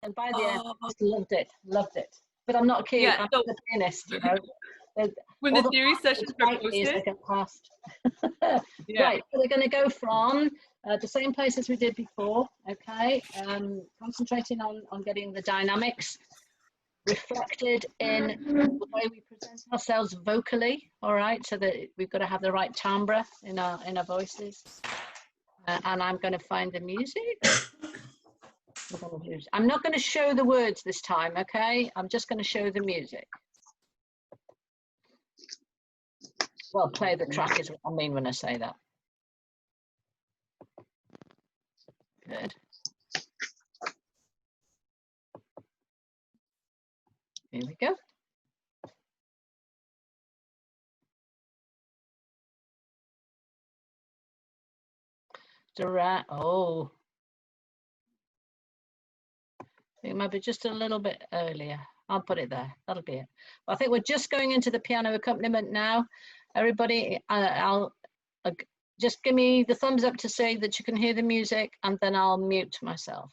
And by the end, I just loved it. But I'm not cute. I'm the pianist, you know. When the theory sessions are posted, get past. Right, so we're going to go from the same place as we did before. Okay, concentrating on getting the dynamics reflected in the way we present ourselves vocally. All right, so that we've got to have the right timbre in our voices. And I'm going to find the music. I'm not going to show the words this time, okay? I'm just going to show the music. Well, play the track is what I mean when I say that. Good. Here we go. Oh. I think it might be just a little bit earlier. I'll put it there. That'll be it. Well, I think we're just going into the piano accompaniment now. Everybody, just give me the thumbs up to say that you can hear the music, and then I'll mute myself.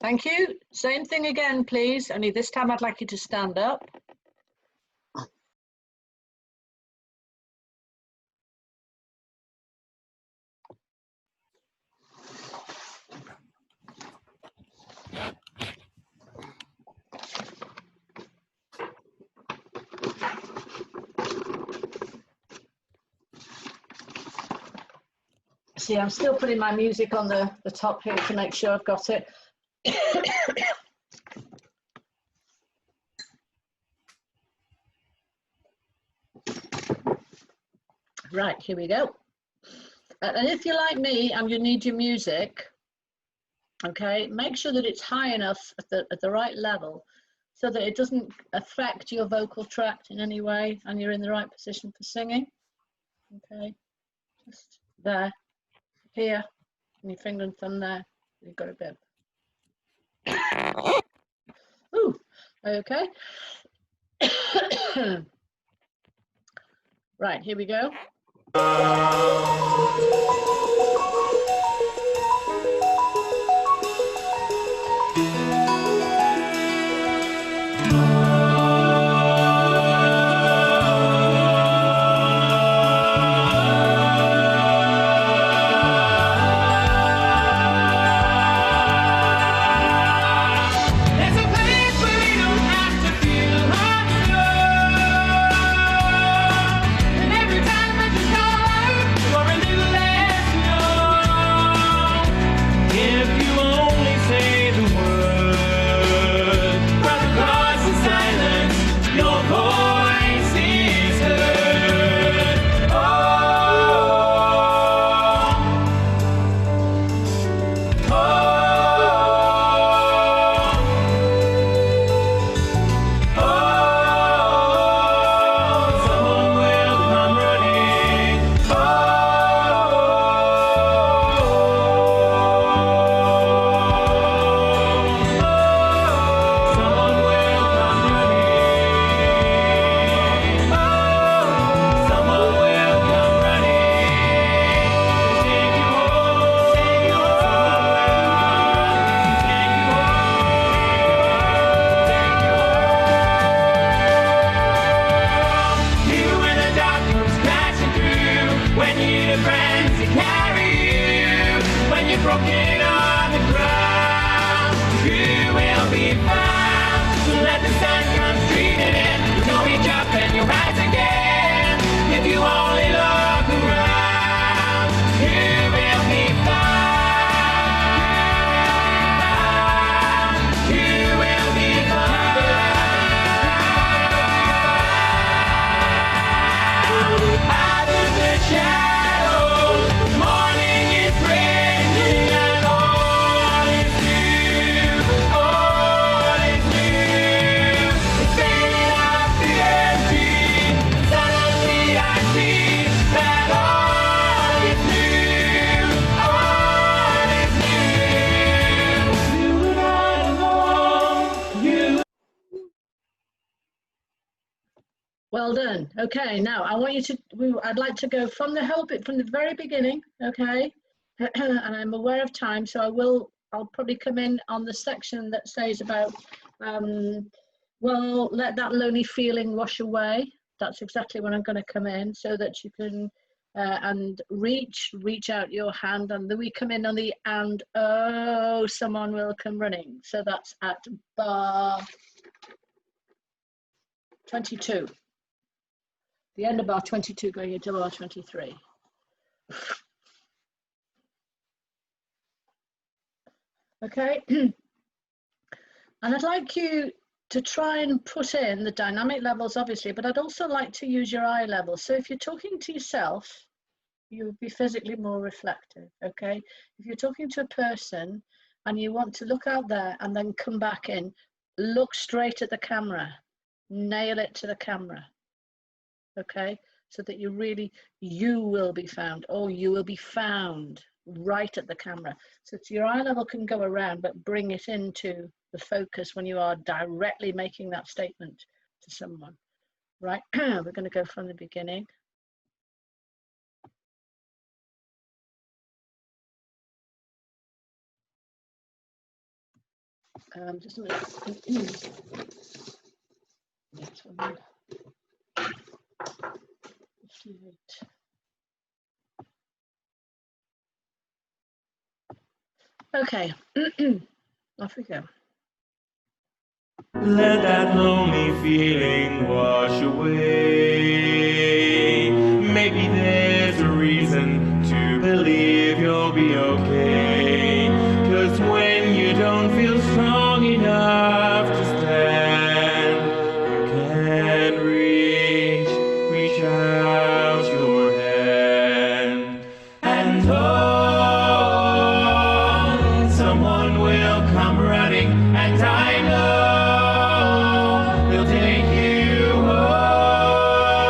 Thank you. Same thing again, please. Only this time I'd like you to stand up. See, I'm still putting my music on the top here to make sure I've got it. Right, here we go. And if you're like me and you need your music, okay, make sure that it's high enough at the right level so that it doesn't affect your vocal tract in any way and you're in the right position for singing. Okay, just there, here, and your finger and thumb there. You've got a bit. Ooh, okay. Right, here we go. broken on the ground, you will be found. So let the sun come streaming in, you'll reach up and you'll rise again. If you only look around, you will be found. You will be found. Out of the shadows, morning is breaking and all is new, all is new. It's fading off the empty, suddenly I see that all is new, all is new. You're not alone, you. Well done. Okay, now I want you to, I'd like to go from the whole bit, from the very beginning, okay? And I'm aware of time, so I'll probably come in on the section that says about, well, let that lonely feeling wash away. That's exactly when I'm going to come in, so that you can, and reach out your hand, and then we come in on the and, oh, someone will come running. So that's at bar 22. The end of bar 22 going into bar 23. Okay, and I'd like you to try and put in the dynamic levels, obviously, but I'd also like to use your eye level. So if you're talking to yourself, you'll be physically more reflective, okay? If you're talking to a person and you want to look out there and then come back in, look straight at the camera, nail it to the camera. Okay, so that you will be found, or you will be found right at the camera. So your eye level can go around, but bring it into the focus when you are directly making that statement to someone, right? We're going to go from the beginning. Just a minute. Next one. 58. Okay, off we go. Let that lonely feeling wash away. Maybe there's a reason to believe you'll be okay. 'Cause when you don't feel strong enough to stand, you can reach out your hand. And oh, someone will come running, and I know they'll take you home.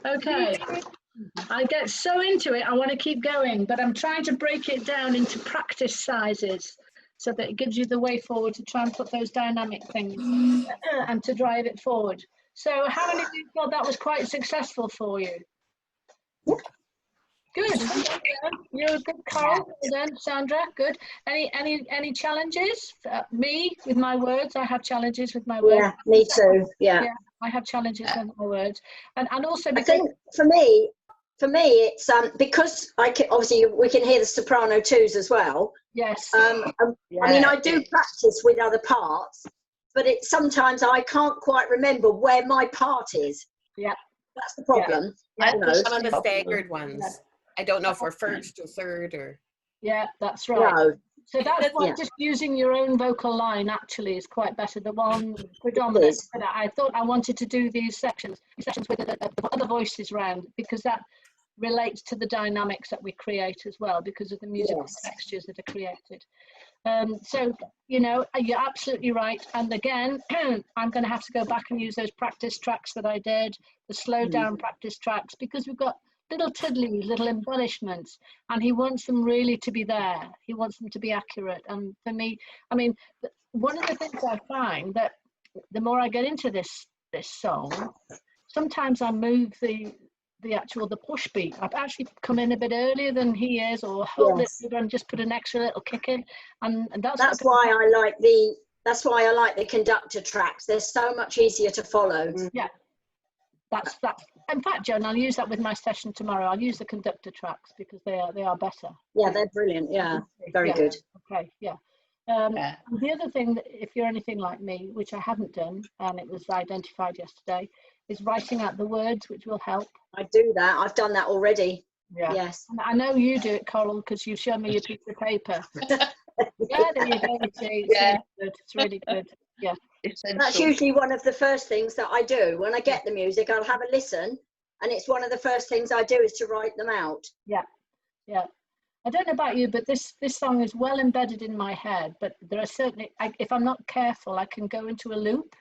Okay. I get so into it, I want to keep going, but I'm trying to break it down into practice sizes so that it gives you the way forward to try and put those dynamic things and to drive it forward. So how many of you thought that was quite successful for you? Good. You're a good, Carl. Well done, Sandra. Good. Any challenges? Me with my words. I have challenges with my words. Yeah, me too. Yeah. I have challenges with my words, and also I because think for me, it's because obviously we can hear the soprano twos as well. yes. I mean, I do practice with other parts, but sometimes I can't quite remember where my part is. Yeah. That's the problem. Yeah. You know, Some of the staggered ones. Yeah. I don't know if we're first or third or. Yeah, that's right. no. So that's why Yeah. just using your own vocal line actually is quite better. The one predominant. But I thought I wanted to do these sections with the other voices round, because that relates to the dynamics that we create as well, because of the musical Yes. textures that are created. So, you know, you're absolutely right. And again, I'm going to have to go back and use those practice tracks that I did, the slow down practice tracks, because we've got little tiddlies, little embellishments, and he wants them really to be there. He wants them to be accurate. And for me, I mean, one of the things I find that the more I get into this song, sometimes I move the push beat. I've actually come in a bit earlier than he is, or hold it and just put an extra little kick in, and that's why I like the conductor tracks. They're so much easier to follow. Yeah, that's in fact, Joan, I'll use that with my session tomorrow. I'll use the conductor tracks because they are better. Yeah, they're brilliant. Yeah, very good. Okay, yeah. The other thing, that if you're anything like me, which I haven't done, and it was identified yesterday, is writing out the words, which will help. I do that. I've done that already. Yeah. Yes. And I know you do it, Coral, because you've shown me your piece of paper. Yeah, there you go. You see, it's really good. Yeah. That's usually one of the first things that I do. When I get the music, I'll have a listen, and it's one of the first things I do is to write them out. Yeah, yeah. I don't know about you, but this song is well embedded in my head. But there are certainly, if I'm not careful, I can go into a loop.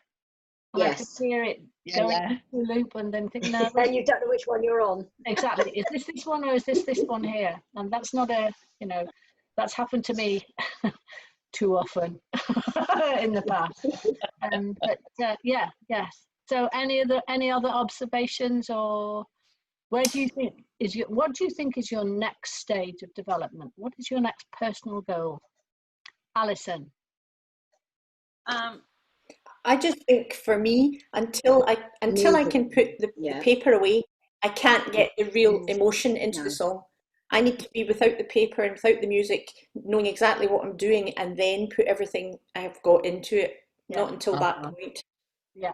And I can hear it going into a loop, and then think, no. Then you don't know which one you're on. Exactly. Is this one, or is this one here? And that's not that's happened to me too often in the past. But yes. So any other observations, or what do you think is your next stage of development? What is your next personal goal, Alison? I just think for me, until I can put the paper away, I can't get the real emotion into the song. I need to be without the paper and without the music, knowing exactly what I'm doing, and then put everything I have got into it. Not until that point. Yeah.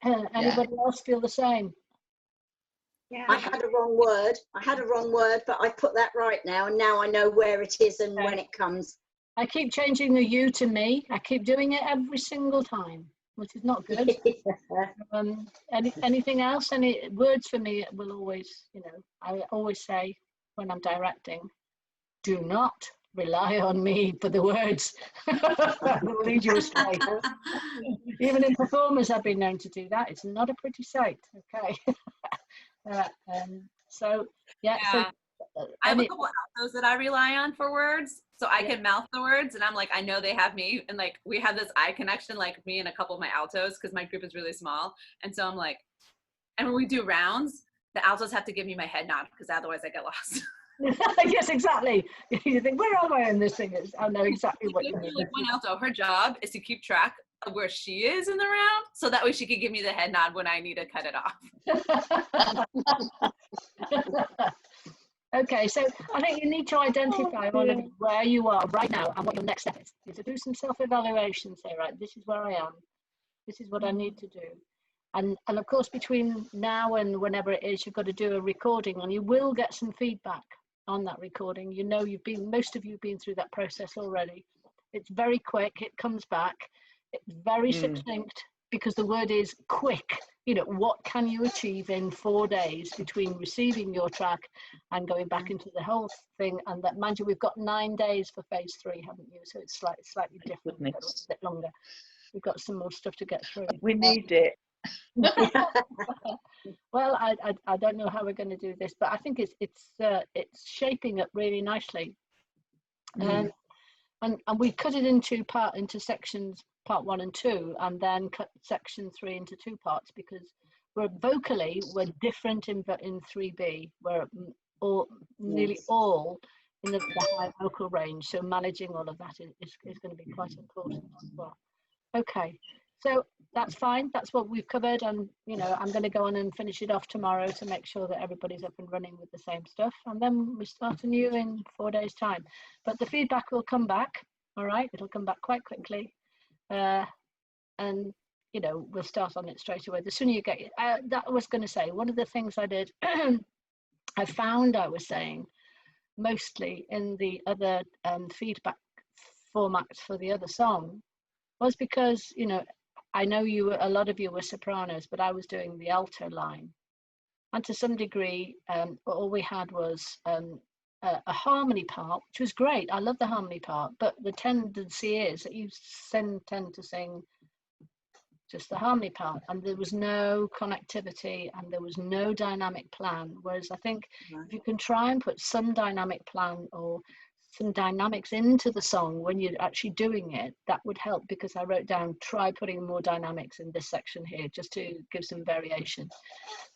Anybody else feel the same? Yeah. I had a wrong word, but I put that right now, and now I know where it is and when it comes. I keep changing the you to me. I keep doing it every single time, which is not good. Anything else? Any words for me will always, I always say when I'm directing, do not rely on me for the words. They'll lead you astray. Even in performers, I've been known to do that. It's not a pretty sight. Okay. So I have a couple altos that I rely on for words, so I can mouth the words, and I'm like, I know they have me, and like we have this eye connection, like me and a couple of my altos, because my group is really small, and so I'm like, and when we do rounds, the altos have to give me my head nod, because otherwise I get lost. Yes, exactly. You think, where am I in this thing? I know exactly what you mean. Like one alto, her job is to keep track of where she is in the round, so that way she can give me the head nod when I need to cut it off. Okay, so I think you need to identify where you are right now and what your next step is. You have to do some self-evaluation, say, right, this is where I am, this is what I need to do. And of course, between now and whenever it is, you've got to do a recording, and you will get some feedback on that recording. Most of you have been through that process already. It's very quick, it comes back, it's very succinct, because the word is quick. What can you achieve in 4 days between receiving your track and going back into the whole thing? And that, mind you, we've got 9 days for phase 3, haven't you? So it's slightly different, a bit longer. We've got some more stuff to get through. We need it. Well, I don't know how we're going to do this, but I think it's shaping up really nicely. And we cut it into sections, part 1 and 2, and then cut section 3 into 2 parts, because we're different in 3B. We're nearly all in the high vocal range, so managing all of that is going to be quite important as well. Okay, so that's fine. That's what we've covered, and I'm going to go on and finish it off tomorrow to make sure that everybody's up and running with the same stuff, and then we start anew in 4 days' time. But the feedback will come back. All right, it'll come back quite quickly, and we'll start on it straight away. The sooner you get it. That I was going to say, one of the things I did, I found I was saying mostly in the other feedback formats for the other song, was because I know a lot of you were sopranos, but I was doing the alto line, and to some degree all we had was a harmony part, which was great. I love the harmony part, but the tendency is that you tend to sing just the harmony part, and there was no connectivity and there was no dynamic plan. Whereas I think if you can try and put some dynamic plan or some dynamics into the song when you're actually doing it, that would help, because I wrote down, try putting more dynamics in this section here, just to give some variation,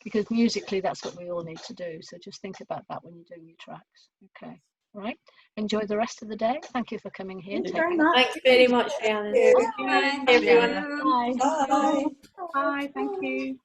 because musically that's what we all need to do. So just think about that when you're doing your tracks. Okay, all right, enjoy the rest of the day. Thank you for coming here. Thanks very much, Rhiannon. Bye, everyone. Bye. Bye. Thank you.